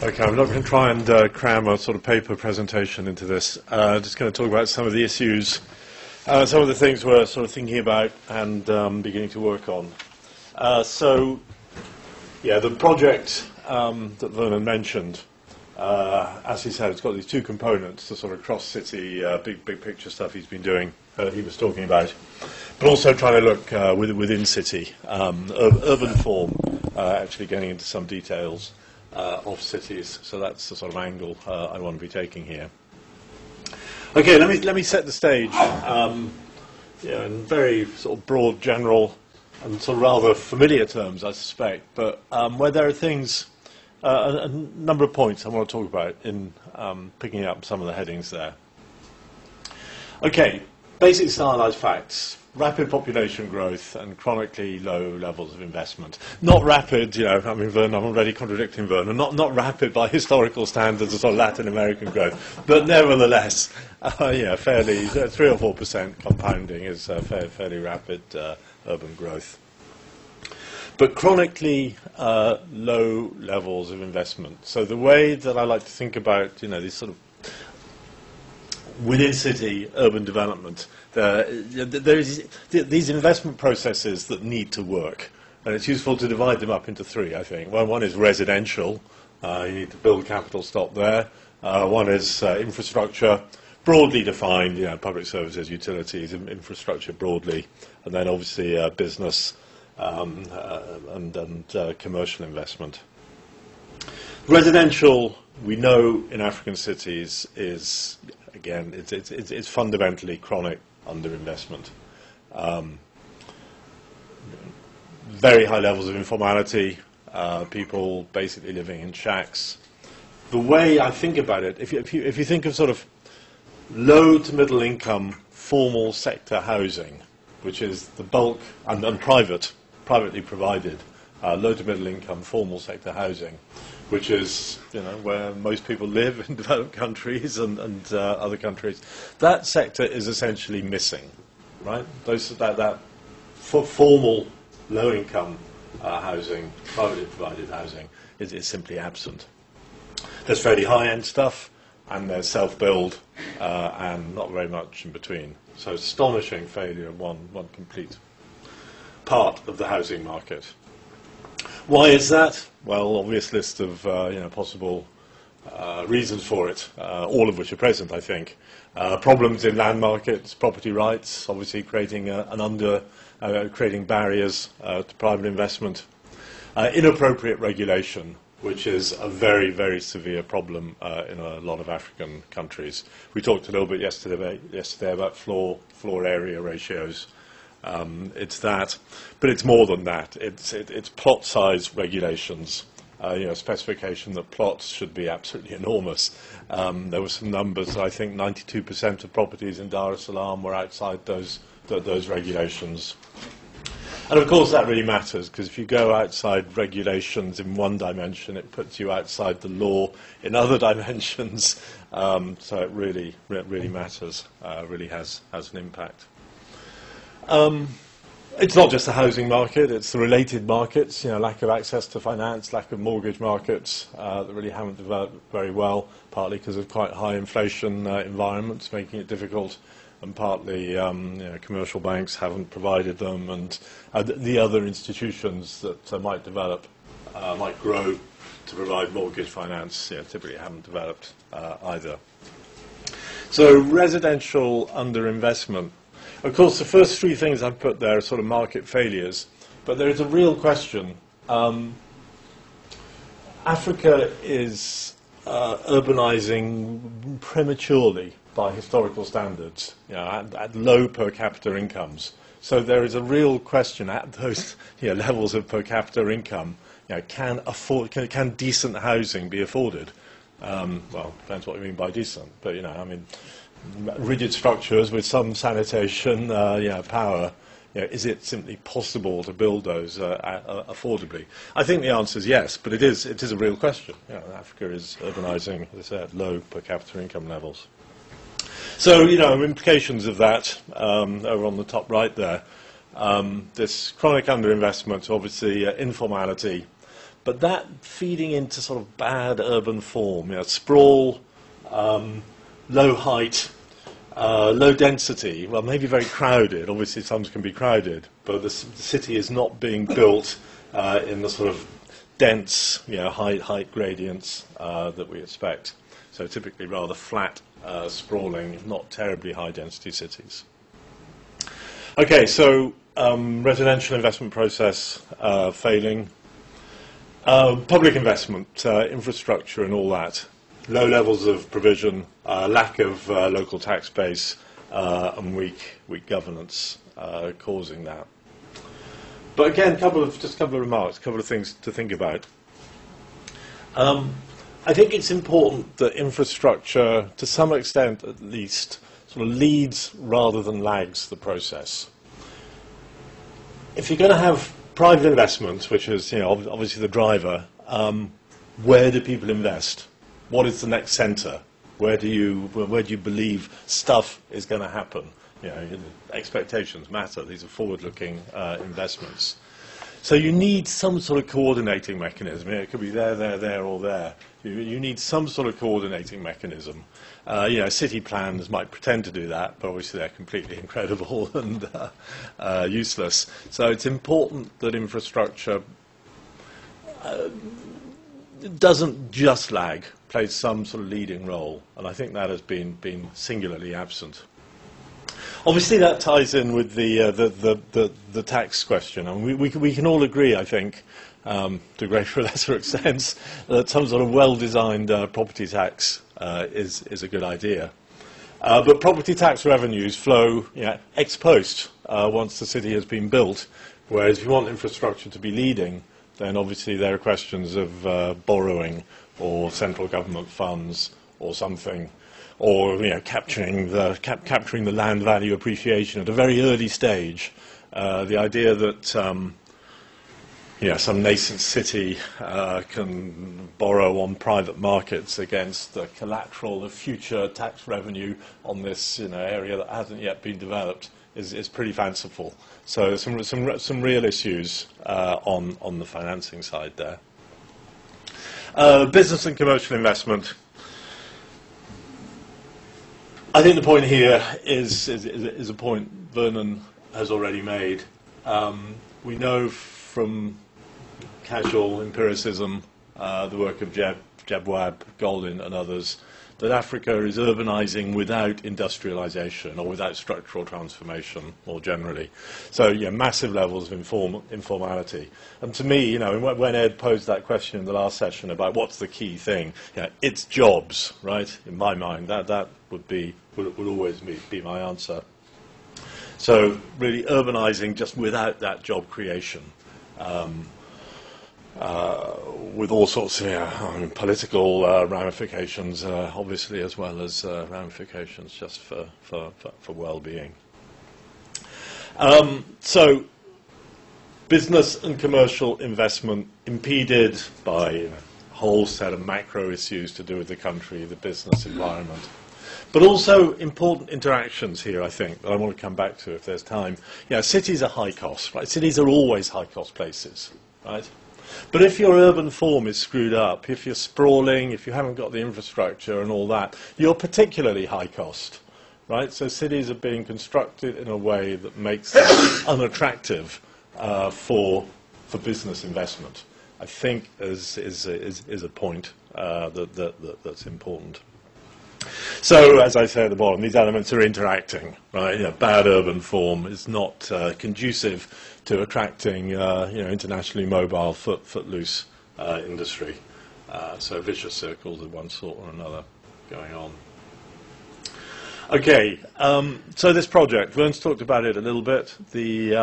Okay, I'm not going to try and cram a sort of paper presentation into this. Just going to talk about some of the issues, some of the things we're sort of thinking about and beginning to work on. The project that Vernon mentioned, as he said, it's got these two components, the sort of cross-city, big picture stuff he's been doing, he was talking about, but also trying to look within city, urban form, actually getting into some details of cities. So that's the sort of angle I want to be taking here. Okay, let me set the stage in very sort of broad, general, and sort of rather familiar terms, I suspect, but where there are things, a number of points I want to talk about in picking up some of the headings there. Okay, basic stylized facts. Rapid population growth and chronically low levels of investment. Not rapid, Vernon, I'm already contradicting Vernon, not rapid by historical standards of sort of Latin American growth, but nevertheless, fairly, 3 or 4% compounding is fairly rapid urban growth. But chronically low levels of investment. So the way that I like to think about, these sort of within city urban development, there's these investment processes that need to work, and it's useful to divide them up into three, I think. One is residential, you need to build capital stock there. One is infrastructure, broadly defined, public services, utilities, infrastructure broadly, and then obviously business and commercial investment. Residential, we know in African cities is, again, it's fundamentally chronic underinvestment. Very high levels of informality, people basically living in shacks. The way I think about it, if you think of sort of low to middle income formal sector housing, which is the bulk, and privately provided, low to middle income formal sector housing, which is where most people live in developed countries and other countries. That sector is essentially missing, right? That formal low-income housing, privately provided housing, is simply absent. There's fairly high-end stuff, and there's self-build, and not very much in between. So astonishing failure of one complete part of the housing market. Why is that? Well, obvious list of possible reasons for it, all of which are present, I think. Problems in land markets, property rights, obviously creating creating barriers to private investment. Inappropriate regulation, which is a very, very severe problem in a lot of African countries. We talked a little bit yesterday about floor area ratios. It's that, but it's more than that. It's plot size regulations. Specification that plots should be absolutely enormous. There were some numbers. I think 92% of properties in Dar es Salaam were outside those regulations. And of course, that really matters, because if you go outside regulations in one dimension, it puts you outside the law in other dimensions. So it really matters. Really has an impact. It's not just the housing market, it's the related markets, lack of access to finance, lack of mortgage markets that really haven't developed very well, partly because of quite high inflation environments, making it difficult, and partly commercial banks haven't provided them, and the other institutions that might develop, might grow to provide mortgage finance, typically haven't developed either. So residential underinvestment. Of course, the first three things I've put there are sort of market failures, but there is a real question. Africa is urbanizing prematurely by historical standards, at low per capita incomes. So there is a real question at those levels of per capita income. Can decent housing be afforded? Well, depends what you mean by decent, but rigid structures with some sanitation, power. Is it simply possible to build those affordably? I think the answer is yes, but it is a real question. Africa is urbanizing, as I said, at low per capita income levels. So, implications of that over on the top right there. This chronic underinvestment, obviously informality, but that feeding into sort of bad urban form, sprawl, low height, low density, well, maybe very crowded. Obviously, some can be crowded, but the city is not being built in the sort of dense, height gradients that we expect. So typically rather flat, sprawling, not terribly high-density cities. Okay, so residential investment process failing. Public investment, infrastructure and all that. Low levels of provision, lack of local tax base, and weak governance causing that. But again, just a couple of remarks, a couple of things to think about. I think it's important that infrastructure, to some extent at least, sort of leads rather than lags the process. If you're going to have private investment, which is obviously the driver, where do people invest? What is the next centre? Where do you believe stuff is going to happen? Expectations matter. These are forward-looking investments. So you need some sort of coordinating mechanism. It could be there, or there. You need some sort of coordinating mechanism. City plans might pretend to do that, but obviously they're completely incredible and useless. So it's important that infrastructure doesn't just lag, plays some sort of leading role, and I think that has been singularly absent. Obviously, that ties in with the tax question, and we can all agree, I think, to a greater or lesser extent, that some sort of well-designed property tax is a good idea. But property tax revenues flow ex post once the city has been built, whereas if you want infrastructure to be leading, then obviously there are questions of borrowing or central government funds or something, or capturing the land value appreciation at a very early stage. The idea that some nascent city can borrow on private markets against the collateral of future tax revenue on this area that hasn't yet been developed is pretty fanciful. So some real issues on the financing side there. Business and commercial investment. I think the point here is a point Vernon has already made. We know from casual empiricism, the work of Jeb Webb, Goldin and others, that Africa is urbanizing without industrialization or without structural transformation more generally. So massive levels of informality. And to me, when Ed posed that question in the last session about what's the key thing, it's jobs, right? In my mind, that would always be my answer. So really urbanizing just without that job creation. With all sorts of political ramifications, obviously, as well as ramifications just for well-being. So, business and commercial investment impeded by a whole set of macro issues to do with the country, the business environment. But also important interactions here, I think, that I want to come back to if there's time. Cities are high cost, right? Cities are always high cost places, right? But if your urban form is screwed up, if you're sprawling, if you haven't got the infrastructure and all that, you're particularly high cost, right? So cities are being constructed in a way that makes them unattractive for business investment. I think is a point that's important. So, as I say at the bottom, these elements are interacting, right? Bad urban form is not conducive to attracting, internationally mobile, footloose industry. So, vicious circles of one sort or another going on. Okay, so this project, Vern's talked about it a little bit. The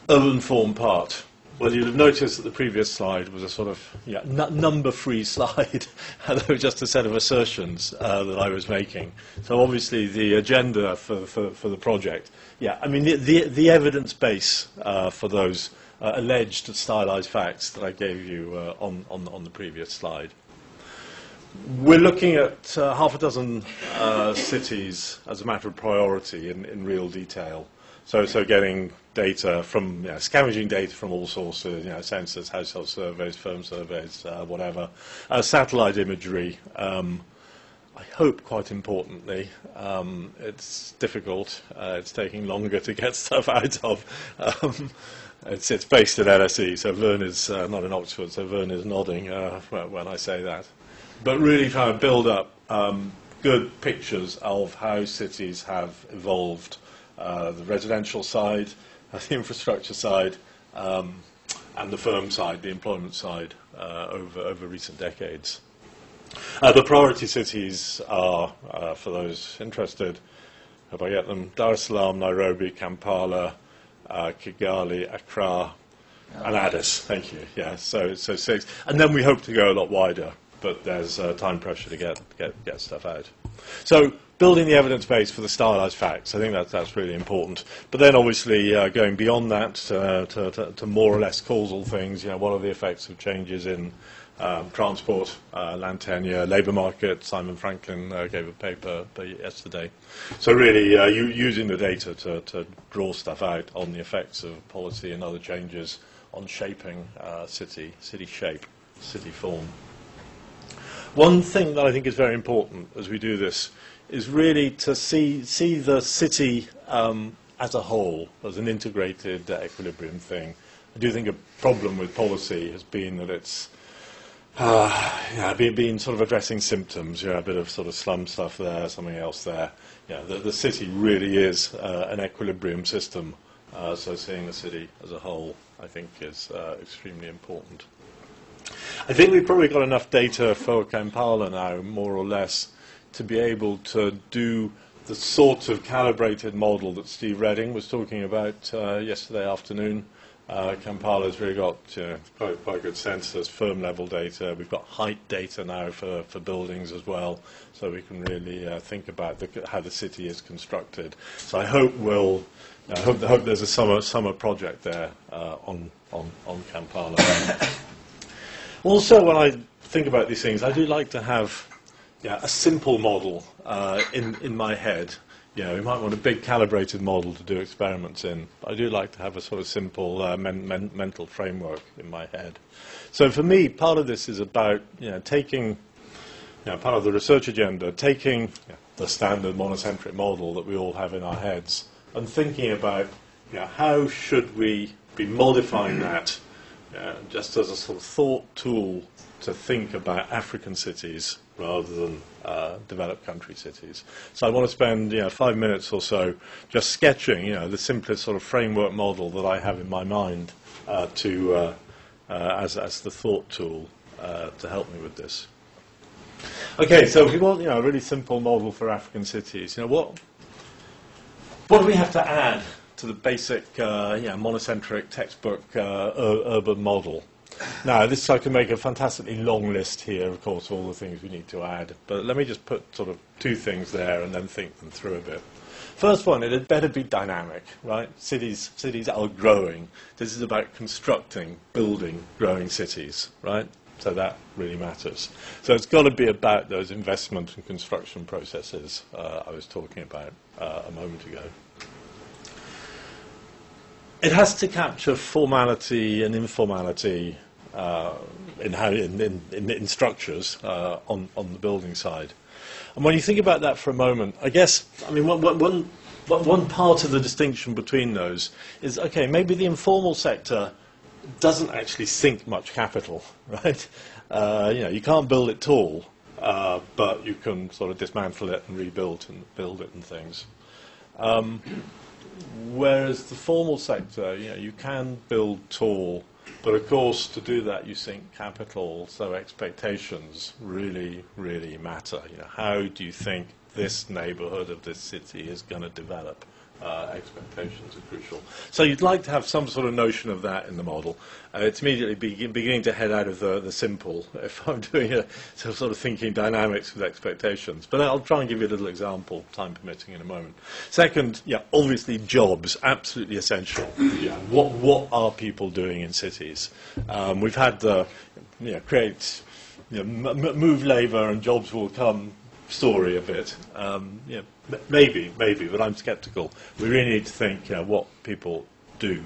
urban form part. Well, you'll have noticed that the previous slide was a sort of number-free slide, although just a set of assertions that I was making. So obviously the agenda for the project, I mean the evidence base for those alleged stylized facts that I gave you on the previous slide. We're looking at half a dozen cities as a matter of priority in real detail. So getting data from, scavenging data from all sources, census, household surveys, firm surveys, whatever. Satellite imagery, I hope quite importantly. It's difficult. It's taking longer to get stuff out of. It's based at LSE, so Vern is not in Oxford, so Vern is nodding when I say that. But really trying to build up good pictures of how cities have evolved, the residential side, the infrastructure side, and the firm side, the employment side, over recent decades. The priority cities are, for those interested, if I get them, Dar es Salaam, Nairobi, Kampala, Kigali, Accra, and Addis. Thank you. Yeah, so 6, and then we hope to go a lot wider, but there's time pressure to get stuff out. So building the evidence base for the stylized facts, I think that's really important. But then obviously going beyond that to more or less causal things. What are the effects of changes in transport, land tenure, labour market? Simon Franklin gave a paper yesterday. So really using the data to draw stuff out on the effects of policy and other changes on shaping city shape, city form. One thing that I think is very important as we do this is really to see the city as a whole, as an integrated equilibrium thing. I do think a problem with policy has been that it's been sort of addressing symptoms, a bit of sort of slum stuff there, something else there. The city really is an equilibrium system, so seeing the city as a whole, I think, is extremely important. I think we've probably got enough data for Kampala now, more or less, to be able to do the sort of calibrated model that Steve Redding was talking about yesterday afternoon. Kampala's really got quite good census, firm level data. We've got height data now for buildings as well, so we can really think about how the city is constructed. So I hope I hope there's a summer project there on Kampala. Also, when I think about these things, I do like to have a simple model in my head. We might want a big calibrated model to do experiments in. But I do like to have a sort of simple mental framework in my head. So for me, part of this is about taking, part of the research agenda, taking the standard monocentric model that we all have in our heads and thinking about how should we be modifying that just as a sort of thought tool to think about African cities rather than developed country cities. So I want to spend 5 minutes or so just sketching the simplest sort of framework model that I have in my mind as the thought tool to help me with this. Okay, so if we want a really simple model for African cities, what do we have to add to the basic monocentric textbook urban model? Now, I can make a fantastically long list here, of course, all the things we need to add. But let me just put sort of 2 things there and then think them through a bit. First one, it had better be dynamic, right? Cities are growing. This is about constructing, building, growing cities, right? So that really matters. So it's got to be about those investment and construction processes I was talking about a moment ago. It has to capture formality and informality in structures on the building side. And when you think about that for a moment, I guess, one part of the distinction between those is, okay, maybe the informal sector doesn't actually sink much capital, right? You can't build it tall, but you can sort of dismantle it and rebuild and build it and things. Whereas the formal sector, you can build tall, but of course to do that you sink capital, so expectations really, really matter. How do you think this neighbourhood of this city is going to develop? Expectations are crucial. So you'd like to have some sort of notion of that in the model. It's immediately beginning to head out of the simple if I'm doing a sort of thinking dynamics with expectations. But I'll try and give you a little example, time permitting, in a moment. Second, obviously jobs, absolutely essential. What are people doing in cities? We've had create, move labour and jobs will come story a bit. Yeah, maybe, but I'm sceptical. We really need to think, what people do.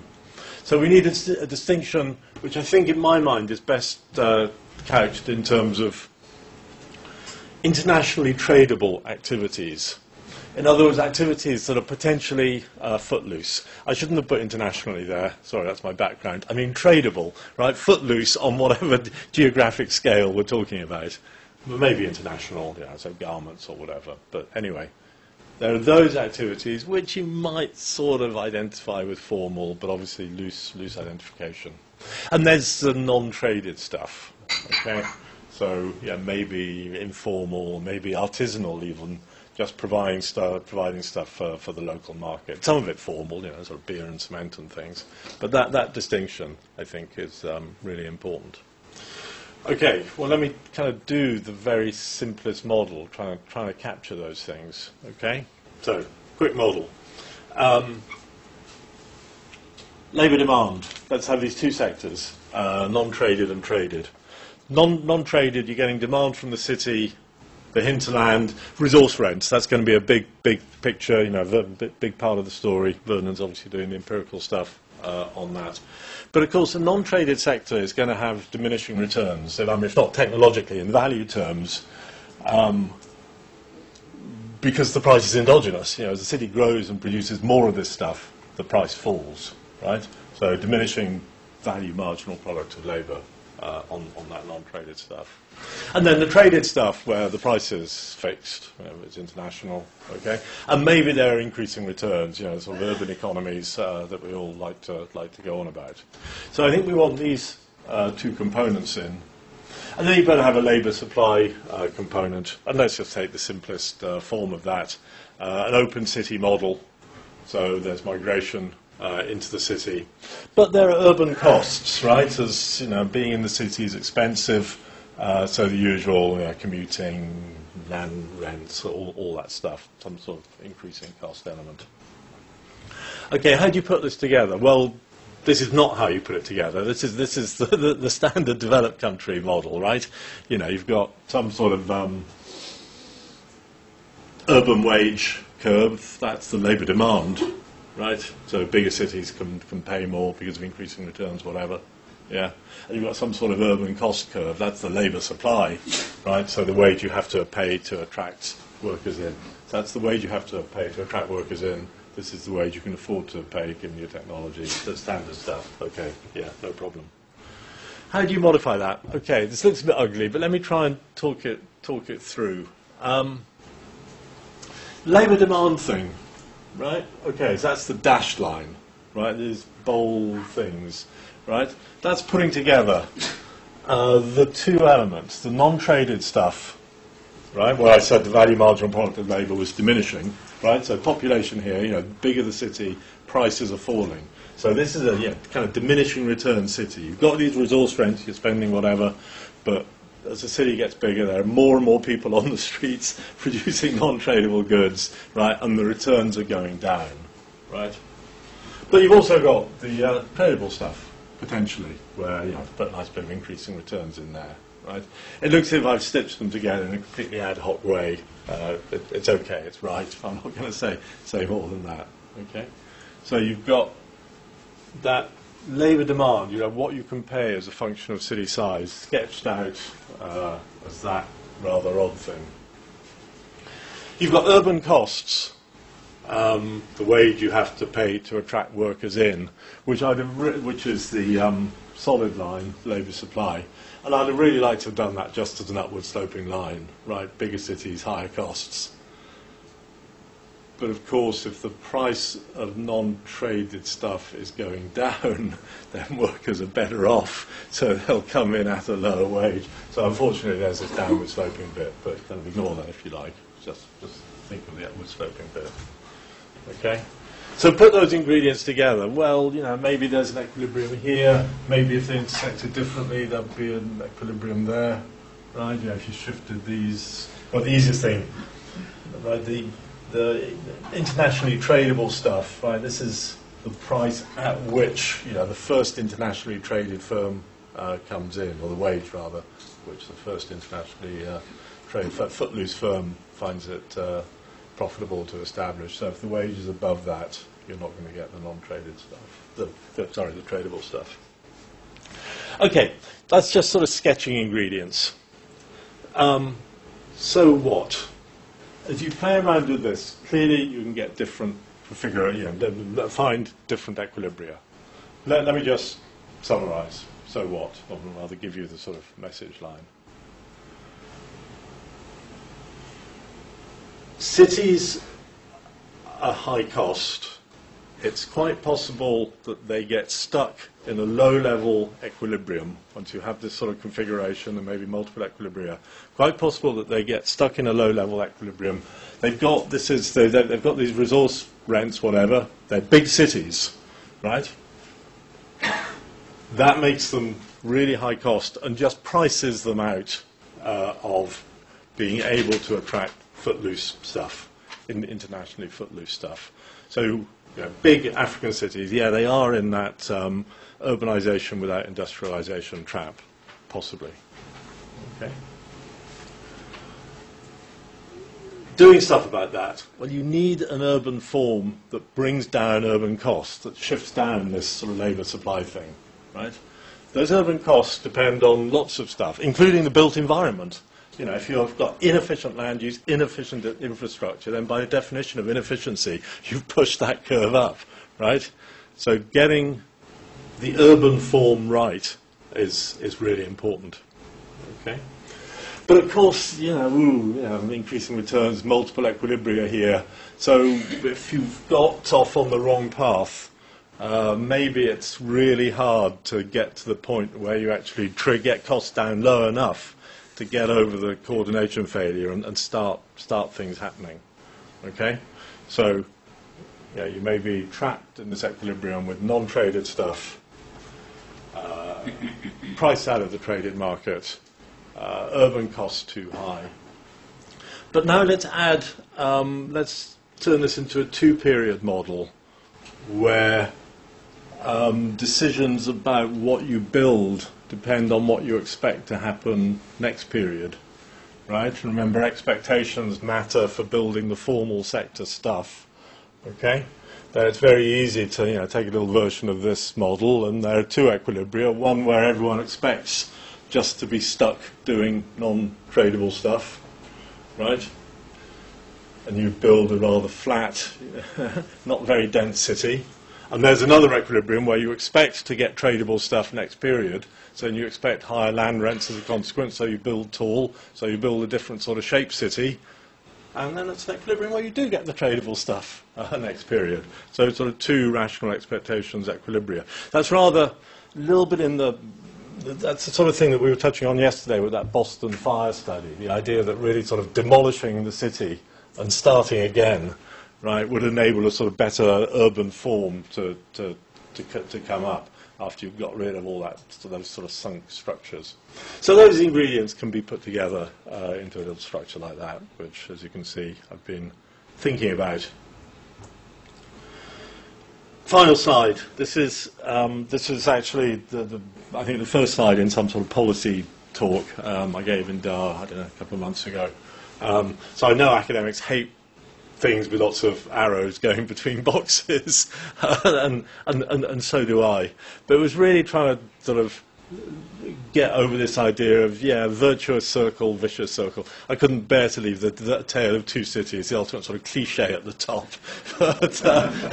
So we need a distinction, which I think, in my mind, is best couched in terms of internationally tradable activities. In other words, activities that are potentially footloose. I shouldn't have put internationally there. Sorry, that's my background. I mean tradable, right? Footloose on whatever geographic scale we're talking about. Maybe international, so garments or whatever. But anyway, there are those activities which you might sort of identify with formal, but obviously loose identification. And there's the non-traded stuff. Okay, so yeah, maybe informal, maybe artisanal even. Just providing stuff for the local market. Some of it formal, sort of beer and cement and things. But that distinction, I think, is really important. Okay, well, let me kind of do the very simplest model, trying to capture those things. Okay, so quick model. Labour demand. Let's have these two sectors: non-traded and traded. Non-traded, you're getting demand from the city. The hinterland, resource rents, that's going to be a big picture, big part of the story. Vernon's obviously doing the empirical stuff on that. But of course, the non-traded sector is going to have diminishing returns. If not technologically, in value terms, because the price is endogenous. As the city grows and produces more of this stuff, the price falls, right? So diminishing value marginal product of labour on that non-traded stuff. And then the traded stuff where the price is fixed, it's international, okay? And maybe there are increasing returns, sort of urban economies that we all like to go on about. So I think we want these two components in. And then you better have a labour supply component. And let's just take the simplest form of that, an open city model. So there's migration into the city. But there are urban costs, right? As being in the city is expensive. So the usual commuting, land rents, all that stuff, some sort of increasing cost element. Okay, how do you put this together? Well, this is not how you put it together. This is the standard developed country model, right? You've got some sort of urban wage curve. That's the labour demand, right? So bigger cities can pay more because of increasing returns, whatever. Yeah, and you've got some sort of urban cost curve. That's the labour supply, right? So the wage you have to pay to attract workers in. So that's the wage you have to pay to attract workers in. This is the wage you can afford to pay given your technology. The standard stuff. Okay, yeah, no problem. How do you modify that? Okay, this looks a bit ugly, but let me try and talk it through. Labour demand thing, right? Okay, so that's the dashed line, right? These bold things. Right? That's putting together the two elements, the non-traded stuff, right, where I said the value marginal product of labour was diminishing, right? So population here, bigger the city, prices are falling. So this is a kind of diminishing return city. You've got these resource rents, you're spending whatever, but as the city gets bigger, there are more and more people on the streets producing non-tradable goods, right, and the returns are going down, right? But you've also got the tradable stuff. Potentially, where put a nice bit of increasing returns in there, right? It looks as if I've stitched them together in a completely ad hoc way. It's okay, it's right. I'm not going to say more than that. Okay, so you've got that labour demand. What you can pay as a function of city size, sketched out as that rather odd thing. You've got urban costs. The wage you have to pay to attract workers in, which is the solid line, labour supply. And I'd have really liked to have done that just as an upward sloping line, right? Bigger cities, higher costs. But of course, if the price of non-traded stuff is going down, then workers are better off, so they'll come in at a lower wage. So unfortunately, there's this downward sloping bit, but kind of ignore that if you like. Just think of the upward sloping bit. Okay, so put those ingredients together. Well, maybe there's an equilibrium here. Maybe if they intersected differently, there'd be an equilibrium there, right? If you shifted these, well, the easiest thing, right? The internationally tradable stuff, right? This is the price at which the first internationally traded firm comes in, or the wage rather, which the first internationally traded footloose firm finds it profitable to establish. So if the wage is above that, you're not going to get the non-traded stuff, the tradable stuff. Okay, that's just sort of sketching ingredients. So what? As you play around with this, clearly you can get different find different equilibria. Let me just summarize. So what? Or rather give you the sort of message line. Cities are high cost. It's quite possible that they get stuck in a low-level equilibrium once you have this sort of configuration and maybe multiple equilibria. Quite possible that they get stuck in a low-level equilibrium. They've got they've got these resource rents, whatever. They're big cities, right? That makes them really high cost and just prices them out of being able to attract footloose stuff, internationally footloose stuff. So big African cities, they are in that urbanization without industrialization trap, possibly. Okay. Doing stuff about that, well, you need an urban form that brings down urban costs, that shifts down this sort of labour supply thing, right? Those urban costs depend on lots of stuff, including the built environment. If you've got inefficient land use, inefficient infrastructure, then by the definition of inefficiency, you've pushed that curve up, right? So getting the urban form right is really important. Okay. But of course, increasing returns, multiple equilibria here. So if you've got off on the wrong path, maybe it's really hard to get to the point where you actually get costs down low enough to get over the coordination failure and start things happening. Okay? So you may be trapped in this equilibrium with non-traded stuff, priced out of the traded market, urban costs too high. But now let's turn this into a two-period model where decisions about what you build depend on what you expect to happen next period, right? Remember, expectations matter for building the formal sector stuff, okay? Then it's very easy to take a little version of this model, and there are two equilibria, one where everyone expects just to be stuck doing non-tradable stuff, right? And you build a rather flat, not very dense city. And there's another equilibrium where you expect to get tradable stuff next period, so you expect higher land rents as a consequence, so you build tall, so you build a different sort of shape city. And then it's an equilibrium where you do get the tradable stuff next period. So it's sort of two rational expectations equilibria. That's rather a little bit that's the sort of thing that we were touching on yesterday with that Boston fire study, the idea that really sort of demolishing the city and starting again, right, would enable a sort of better urban form to come up after you've got rid of all those sort of sunk structures. So those ingredients can be put together into a little structure like that, which, as you can see, I've been thinking about. Final slide. This is actually I think the first slide in some sort of policy talk I gave in Dar, a couple of months ago. So I know academics hate things with lots of arrows going between boxes, and so do I. But it was really trying to sort of get over this idea of, virtuous circle, vicious circle. I couldn't bear to leave the tale of two cities, the ultimate sort of cliche at the top. But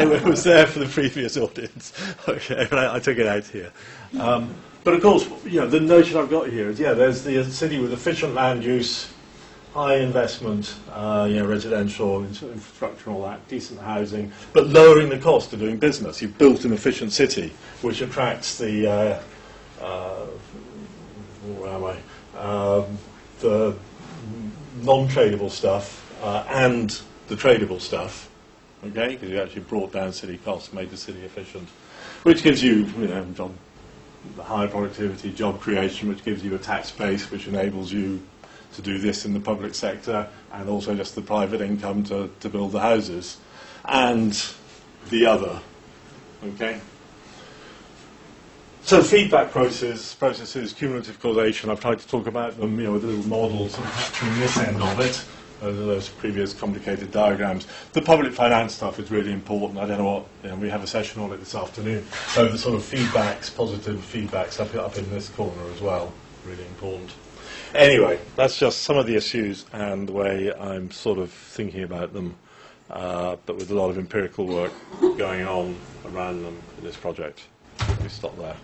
it was there for the previous audience. Okay, but I took it out here. But of course, the notion I've got here is, there's the city with efficient land use, high investment, residential, infrastructure and all that, decent housing, but lowering the cost of doing business. You've built an efficient city, which attracts the, the non-tradable stuff and the tradable stuff, okay, because you actually brought down city costs, made the city efficient, which gives you, high productivity, job creation, which gives you a tax base, which enables you to do this in the public sector, and also just the private income to build the houses, and the other, okay? So feedback processes, cumulative causation, I've tried to talk about them, with a little model sort of capturing this end of it, those previous complicated diagrams. The public finance stuff is really important. I don't know what, we have a session on it this afternoon. So the sort of feedbacks, positive feedbacks up in this corner as well, really important. Anyway, that's just some of the issues and the way I'm sort of thinking about them, but with a lot of empirical work going on around them in this project. Let me stop there.